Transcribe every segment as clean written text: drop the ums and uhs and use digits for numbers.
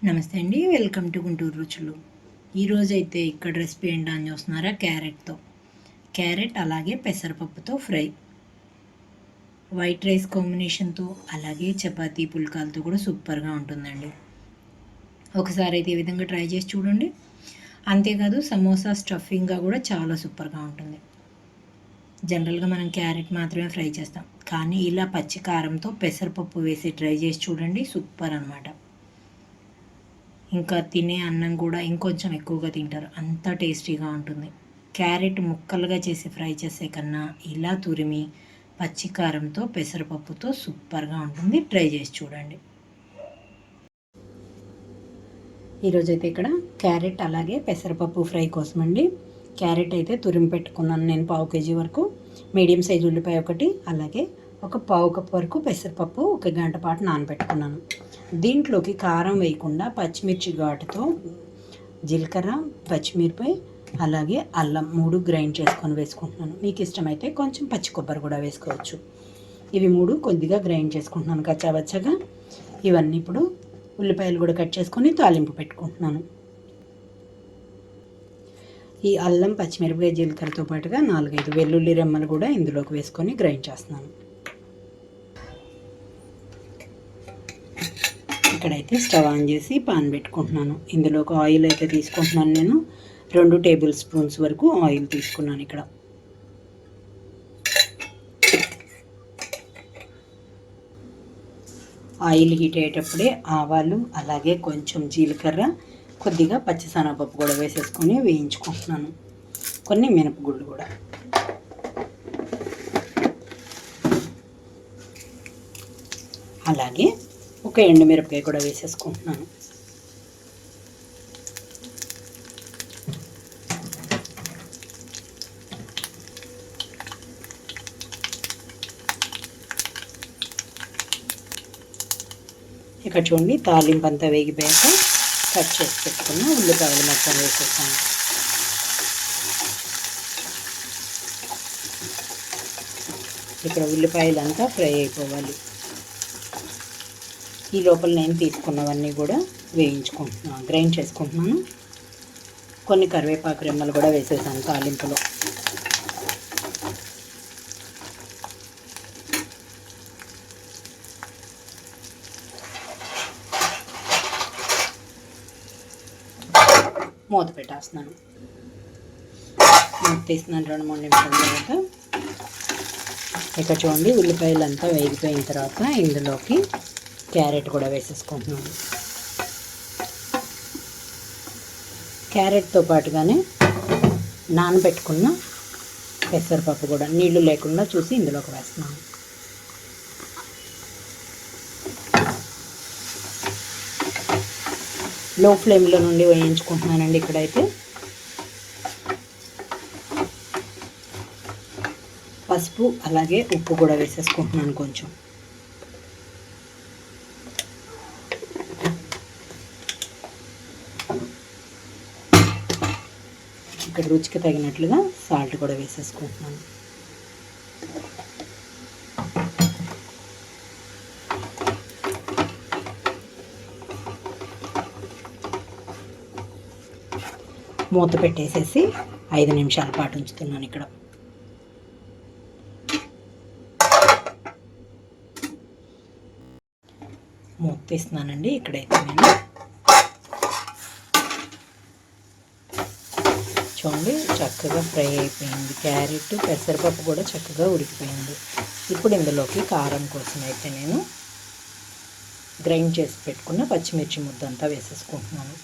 నమస్తే అండి, welcome to Guntur రుచులు. ఈరోజైతే ఇక్కడ రెసిపీ ఏంటని చూస్తున్నారా, క్యారెట్ అలాగే పెసరపప్పుతో ఫ్రై. వైట్ రైస్ కాంబినేషన్తో అలాగే చపాతీ పుల్కాలతో కూడా సూపర్గా ఉంటుందండి. ఒకసారి అయితే ఈ విధంగా ట్రై చేసి చూడండి. అంతేకాదు సమోసా స్టఫింగ్గా కూడా చాలా సూపర్గా ఉంటుంది. జనరల్గా మనం క్యారెట్ మాత్రమే ఫ్రై చేస్తాం, కానీ ఇలా పచ్చి కారంతో పెసరపప్పు వేసి ట్రై చేసి చూడండి, సూపర్ అనమాట. ఇంకా తినే అన్నం కూడా ఇంకొంచెం ఎక్కువగా తింటారు, అంత టేస్టీగా ఉంటుంది. క్యారెట్ ముక్కలుగా చేసి ఫ్రై చేసే కన్నా ఇలా తురిమి పచ్చి కారంతో పెసరపప్పుతో సూపర్గా ఉంటుంది. ట్రై చేసి చూడండి. ఈరోజైతే ఇక్కడ క్యారెట్ అలాగే పెసరపప్పు ఫ్రై కోసం అండి, క్యారెట్ అయితే తురిమి పెట్టుకున్నాను నేను 1/2 kg వరకు. మీడియం సైజు ఉల్లిపాయ ఒకటి, అలాగే ఒక 1/2 కప్ వరకు పెసరపప్పు 1 గంట పాటు నానబెట్టుకున్నాను. దీంట్లోకి కారం వేయకుండా పచ్చిమిర్చి ఘాటుతో జీలకర్ర, పచ్చిమిరపకాయ అలాగే అల్లం 3 గ్రైండ్ చేసుకొని వేసుకుంటున్నాను. మీకు ఇష్టమైతే కొంచెం పచ్చి కొబ్బరి కూడా వేసుకోవచ్చు. ఇవి 3 కొద్దిగా గ్రైండ్ చేసుకుంటున్నాను కచ్చాబచ్చగా. ఇవన్నీ ఇప్పుడు ఉల్లిపాయలు కూడా కట్ చేసుకొని తాలింపు పెట్టుకుంటున్నాను. ఈ అల్లం, పచ్చిమిరపకాయ, జీలకర్రతో పాటుగా 4-5 వెల్లుల్లి రెమ్మలు కూడా ఇందులోకి వేసుకొని గ్రైండ్ చేస్తున్నాను. ఇక్కడైతే స్టవ్ ఆన్ చేసి పాన్ పెట్టుకుంటున్నాను. ఇందులో ఒక ఆయిల్ అయితే తీసుకుంటున్నాను. నేను 2 టేబుల్ స్పూన్స్ వరకు ఆయిల్ తీసుకున్నాను. ఇక్కడ ఆయిల్ హీట్ అయ్యేటప్పుడే ఆవాలు అలాగే కొంచెం జీలకర్ర, కొద్దిగా పచ్చిశనగపప్పు కూడా వేసేసుకొని వేయించుకుంటున్నాను. కొన్ని మినపగుళ్ళు కూడా. అలాగే ఒక ఎండుమిరపకాయ కూడా వేసేసుకుంటున్నాను. ఇక్కడ చూడండి, తాలింపు అంతా వేగిపోయాక కట్ చేసి పెట్టుకున్న ఉల్లిపాయలు మొత్తం వేసేసాను. ఇక్కడ ఉల్లిపాయలు అంతా ఫ్రై అయిపోవాలి. ఈ లోపల నేను తీసుకున్నవన్నీ కూడా వేయించుకుంటున్నాను, గ్రైండ్ చేసుకుంటున్నాను. కొన్ని కరివేపాకు రెమ్మలు కూడా వేసేసాను తాలింపులో. మూత పెట్టేస్తున్నాను. మూత తీస్తున్నాను 2-3 నిమిషాల తర్వాత. ఇక్కడ చూడండి, ఉల్లిపాయలు అంతా వేగిపోయిన తర్వాత ఇందులోకి క్యారెట్ కూడా వేసేసుకుంటున్నాను. క్యారెట్తో పాటుగానే నానబెట్టుకున్న పెసరపప్పు కూడా నీళ్లు లేకుండా చూసి ఇందులోకి వేస్తున్నాను. లో ఫ్లేమ్లో నుండి వేయించుకుంటున్నానండి. ఇక్కడైతే పసుపు అలాగే ఉప్పు కూడా వేసేసుకుంటున్నాను కొంచెం. ఇక్కడ రుచికి తగినట్లుగా సాల్ట్ కూడా వేసేసుకుంటున్నాను. మూత పెట్టేసేసి 5 నిమిషాల పాటు ఉంచుతున్నాను. ఇక్కడ మూత తీస్తున్నానండి. ఇక్కడైతే నేను చూడండి, చక్కగా ఫ్రై అయిపోయింది. క్యారెట్, పెసరపప్పు కూడా చక్కగా ఉడికిపోయింది. ఇప్పుడు ఇందులోకి కారం కోసం అయితే నేను గ్రైండ్ చేసి పెట్టుకున్న పచ్చిమిర్చి ముద్దంతా వేసేసుకుంటున్నాను.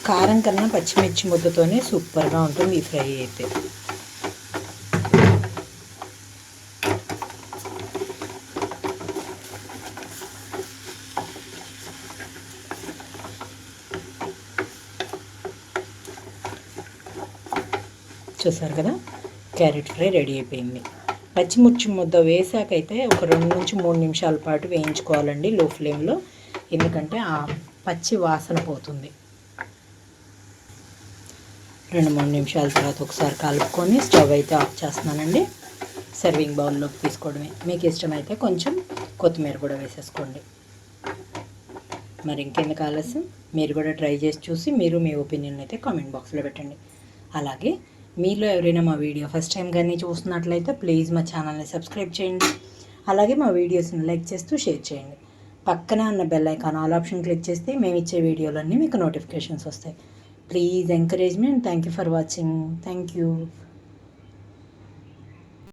కారం కన్నా పచ్చిమిర్చి ముద్దతోనే సూపర్గా ఉంటుంది ఈ ఫ్రై అయితే. చూసారు కదా, క్యారెట్ ఫ్రై రెడీ అయిపోయింది. పచ్చిమిర్చి ముద్ద వేసాకైతే ఒక 2-3 నిమిషాల పాటు వేయించుకోవాలండి లో ఫ్లేమ్లో, ఎందుకంటే ఆ పచ్చి వాసన పోతుంది. 2-3 నిమిషాల తర్వాత ఒకసారి కలుపుకొని స్టవ్ అయితే ఆఫ్ చేస్తున్నానండి. సర్వింగ్ బౌల్లోకి తీసుకోవడమే. మీకు ఇష్టమైతే కొంచెం కొత్తిమీర కూడా వేసేసుకోండి. మరి ఇంకెందుకు ఆలస్యం, మీరు కూడా ట్రై చేసి చూసి మీరు మీ ఒపీనియన్ అయితే కామెంట్ బాక్స్లో పెట్టండి. అలాగే మీలో ఎవరైనా మా వీడియో ఫస్ట్ టైం కానీ చూస్తున్నట్లయితే ప్లీజ్ మా ఛానల్ని సబ్స్క్రైబ్ చేయండి. అలాగే మా వీడియోస్ని లైక్ చేస్తూ షేర్ చేయండి. పక్కన ఉన్న bell icon all option click చేస్తే మేము ఇచ్చే వీడియోలన్నీ మీకు నోటిఫికేషన్స్ వస్తాయి. Please encourage me and thank you for watching. Thank you.